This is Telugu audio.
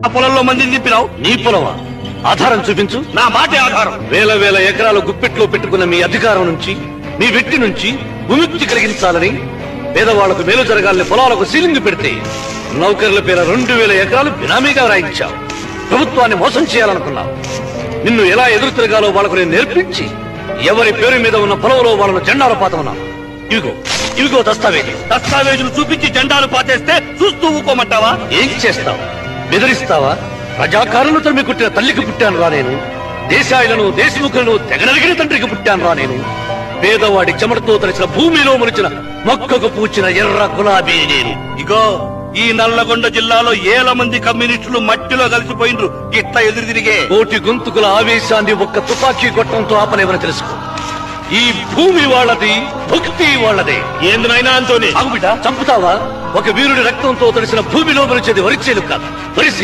ఆ పొలంలో మందిని తిప్పినావు. నీ పొలమా? ఆధారం చూపించు. నా మాటే ఆధారం. వేల వేల ఎకరాలు గుప్పెట్లో పెట్టుకున్న మీ అధికారం నుంచి, మీ వెట్టి నుంచి విముక్తి కలిగించాలని, పేదవాళ్లకు మేలు జరగాలని పొలాలకు సీలింగ్ పెడితే నౌకర్ల పేర 2000 ఎకరాలు బినామీగా రాయించావు. ప్రభుత్వాన్ని మోసం చేయాలనుకున్నావు. నిన్ను ఎలా ఎదురు తిరగాలో వాళ్ళకు నేను నేర్పించి ఎవరి పేరు మీద ఉన్న పొలంలో వాళ్ళను జెండాలు పాతమన్నావు. ఇవిగో దస్తావేజులు చూపించి జెండాలు పాతేస్తే చూస్తూ ఊకోమంటావా? ఏం చేస్తావు? బెదిరిస్తావా? ప్రజాకారులు తరిమి కుట్టిన తల్లికి పుట్టాను రా నేను. దేశాయులను దేశముఖులను తెగనరిగిన తండ్రికి పుట్టాను రా నేను. పేదవాడి చెమటతో తడిసిన భూమిలో మురిచిన మొక్కకు పూచిన ఎర్ర గులాబీ నేను. ఇగో ఈ నల్లగొండ జిల్లాలో 1000 మంది కమ్యూనిస్టులు మట్టిలో కలిసిపోయిండ్రు. ఇట్లా ఎదురు తిరిగే కోటి గొంతుకుల ఆవేశాన్ని ఒక్క తుపాకీ గొట్టంతో ఆపలేవని తెలుసుకో. ఈ భూమి వాళ్ళది, భక్తి వాళ్ళదే. ఏందినైనా అంతోని ఆగుబిట, చంపుతావా? ఒక వీరుడి రక్తంతో తడిసిన భూమిలో మురిచేది వరిచేలు కాదు, వరిసి